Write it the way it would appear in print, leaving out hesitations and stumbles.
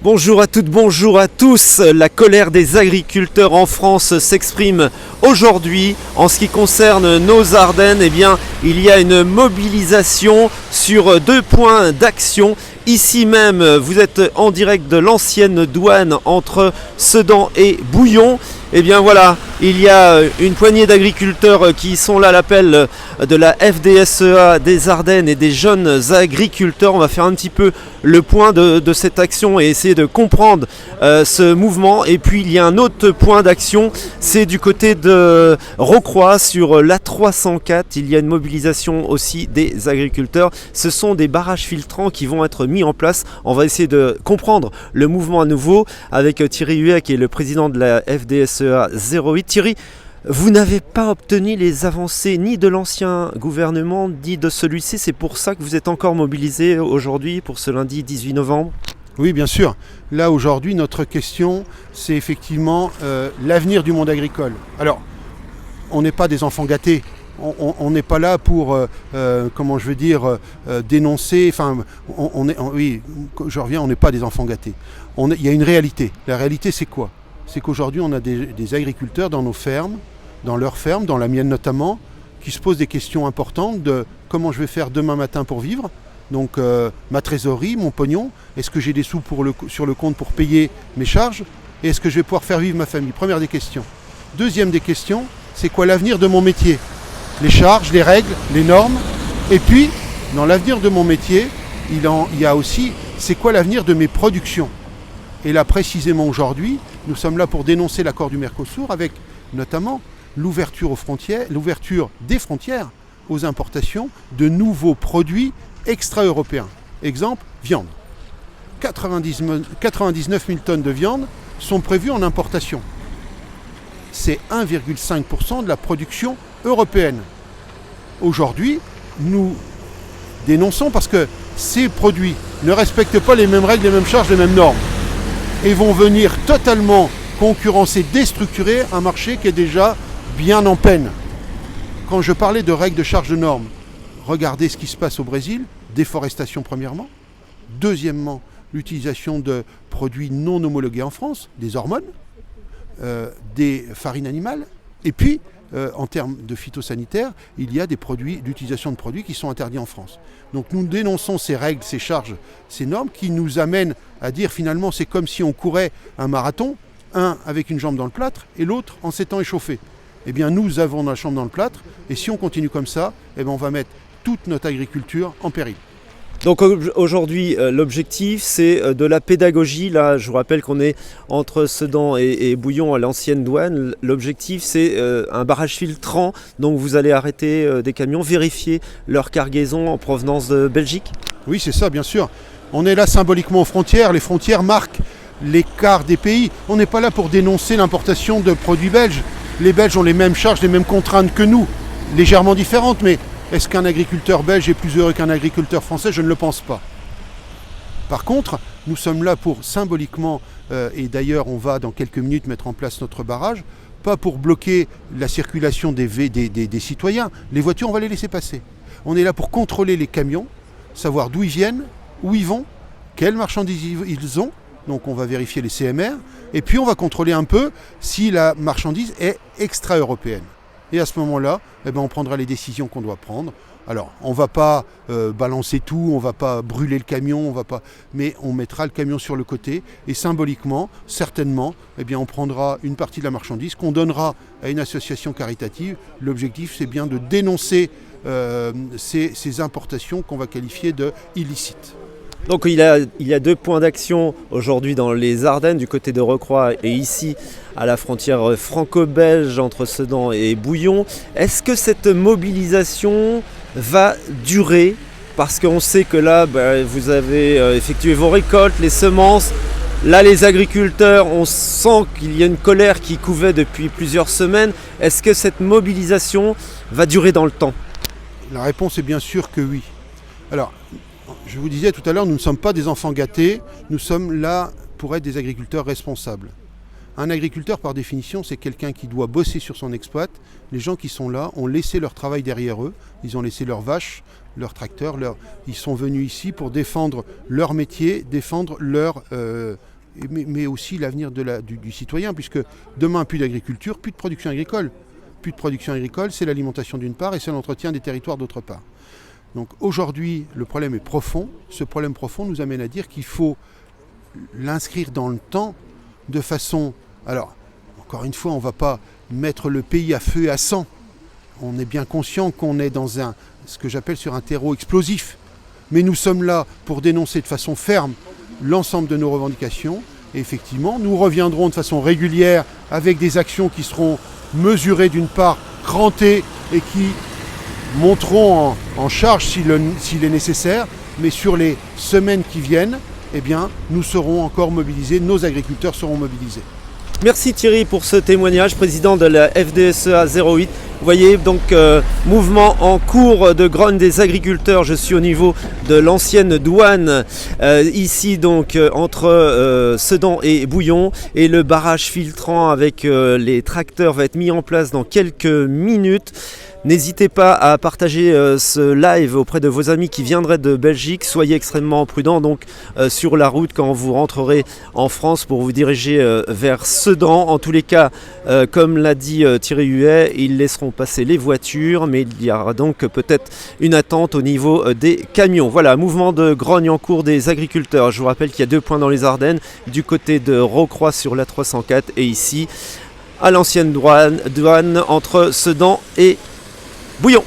Bonjour à toutes, bonjour à tous. La colère des agriculteurs en France s'exprime aujourd'hui. En ce qui concerne nos Ardennes, il y a une mobilisation sur 2 points d'action. Ici même, vous êtes en direct de l'ancienne douane entre Sedan et Bouillon. Il y a une poignée d'agriculteurs qui sont là à l'appel de la FDSEA des Ardennes et des jeunes agriculteurs. On va faire un petit peu le point de cette action et essayer de comprendre ce mouvement. Et puis il y a un autre point d'action, c'est du côté de Rocroi sur l'A304. Il y a une mobilisation aussi des agriculteurs. Ce sont des barrages filtrants qui vont être mis en place. On va essayer de comprendre le mouvement à nouveau avec Thierry Huet qui est le président de la FDSEA 08. Thierry, vous n'avez pas obtenu les avancées ni de l'ancien gouvernement ni de celui-ci. C'est pour ça que vous êtes encore mobilisé aujourd'hui pour ce lundi 18 novembre. Oui, bien sûr. Là, aujourd'hui, notre question, c'est effectivement l'avenir du monde agricole. Alors, on n'est pas des enfants gâtés. On n'est pas là pour, dénoncer. On n'est pas des enfants gâtés. Il y a une réalité. La réalité, c'est quoi ? C'est qu'aujourd'hui, on a des agriculteurs dans nos fermes, dans leurs fermes, dans la mienne notamment, qui se posent des questions importantes de comment je vais faire demain matin pour vivre. Donc ma trésorerie, mon pognon, est-ce que j'ai des sous sur le compte pour payer mes charges ? Et est-ce que je vais pouvoir faire vivre ma famille ? Première des questions. Deuxième des questions, c'est quoi l'avenir de mon métier ? Les charges, les règles, les normes. Et puis, dans l'avenir de mon métier, il y a aussi, c'est quoi l'avenir de mes productions ? Et là, précisément aujourd'hui, nous sommes là pour dénoncer l'accord du Mercosur avec notamment l'ouverture des frontières aux importations de nouveaux produits extra-européens. Exemple, viande. 99 000 tonnes de viande sont prévues en importation. C'est 1,5% de la production européenne. Aujourd'hui, nous dénonçons parce que ces produits ne respectent pas les mêmes règles, les mêmes charges, les mêmes normes et vont venir totalement concurrencer, déstructurer un marché qui est déjà bien en peine. Quand je parlais de règles de charges de normes, regardez ce qui se passe au Brésil, déforestation premièrement, deuxièmement, l'utilisation de produits non homologués en France, des hormones, des farines animales, et puis en termes de phytosanitaire, il y a l'utilisation de produits qui sont interdits en France. Donc nous dénonçons ces règles, ces charges, ces normes qui nous amènent à dire finalement c'est comme si on courait un marathon, un avec une jambe dans le plâtre et l'autre en s'étant échauffé. Eh bien nous avons la jambe dans le plâtre et si on continue comme ça, on va mettre toute notre agriculture en péril. Donc aujourd'hui, l'objectif, c'est de la pédagogie. Là, je vous rappelle qu'on est entre Sedan et Bouillon à l'ancienne douane. L'objectif, c'est un barrage filtrant. Donc vous allez arrêter des camions, vérifier leur cargaison en provenance de Belgique. Oui, c'est ça, bien sûr. On est là symboliquement aux frontières. Les frontières marquent l'écart des pays. On n'est pas là pour dénoncer l'importation de produits belges. Les Belges ont les mêmes charges, les mêmes contraintes que nous, légèrement différentes, mais est-ce qu'un agriculteur belge est plus heureux qu'un agriculteur français ? Je ne le pense pas. Par contre, nous sommes là pour symboliquement, et d'ailleurs on va dans quelques minutes mettre en place notre barrage, pas pour bloquer la circulation des citoyens. Les voitures, on va les laisser passer. On est là pour contrôler les camions, savoir d'où ils viennent, où ils vont, quelles marchandises ils ont. Donc on va vérifier les CMR, et puis on va contrôler un peu si la marchandise est extra-européenne. Et à ce moment-là, on prendra les décisions qu'on doit prendre. Alors, on ne va pas balancer tout, on ne va pas brûler le camion, mais on mettra le camion sur le côté et symboliquement, certainement, on prendra une partie de la marchandise qu'on donnera à une association caritative. L'objectif, c'est bien de dénoncer ces importations qu'on va qualifier de illicites. Donc il y a 2 points d'action aujourd'hui dans les Ardennes, du côté de Rocroi et ici à la frontière franco-belge entre Sedan et Bouillon. Est-ce que cette mobilisation va durer ? Parce qu'on sait que là, vous avez effectué vos récoltes, les semences. Là, les agriculteurs, on sent qu'il y a une colère qui couvait depuis plusieurs semaines. Est-ce que cette mobilisation va durer dans le temps ? La réponse est bien sûr que oui. Alors, je vous disais tout à l'heure, nous ne sommes pas des enfants gâtés, nous sommes là pour être des agriculteurs responsables. Un agriculteur, par définition, c'est quelqu'un qui doit bosser sur son exploit. Les gens qui sont là ont laissé leur travail derrière eux, ils ont laissé leurs vaches, leurs tracteurs, ils sont venus ici pour défendre leur métier, défendre leur mais aussi l'avenir du citoyen, puisque demain, plus d'agriculture, plus de production agricole. Plus de production agricole, c'est l'alimentation d'une part et c'est l'entretien des territoires d'autre part. Donc aujourd'hui, le problème est profond. Ce problème profond nous amène à dire qu'il faut l'inscrire dans le temps de façon... Alors, encore une fois, on ne va pas mettre le pays à feu et à sang. On est bien conscient qu'on est dans ce que j'appelle sur un terreau explosif. Mais nous sommes là pour dénoncer de façon ferme l'ensemble de nos revendications. Et effectivement, nous reviendrons de façon régulière avec des actions qui seront mesurées d'une part, crantées et qui monteront en charge s'il est nécessaire. Mais sur les semaines qui viennent, eh bien, nous serons encore mobilisés, nos agriculteurs seront mobilisés. Merci Thierry pour ce témoignage, président de la FDSEA 08. Vous voyez donc mouvement en cours de grogne des agriculteurs. Je suis au niveau de l'ancienne douane, ici donc entre Sedan et Bouillon. Et le barrage filtrant avec les tracteurs va être mis en place dans quelques minutes. N'hésitez pas à partager ce live auprès de vos amis qui viendraient de Belgique. Soyez extrêmement prudents donc sur la route quand vous rentrerez en France pour vous diriger vers Sedan. En tous les cas, comme l'a dit Thierry Huet, ils laisseront passer les voitures, mais il y aura donc peut-être une attente au niveau des camions. Voilà, mouvement de grogne en cours des agriculteurs. Je vous rappelle qu'il y a 2 points dans les Ardennes, du côté de Rocroi sur la 304 et ici à l'ancienne douane entre Sedan et Bouillon.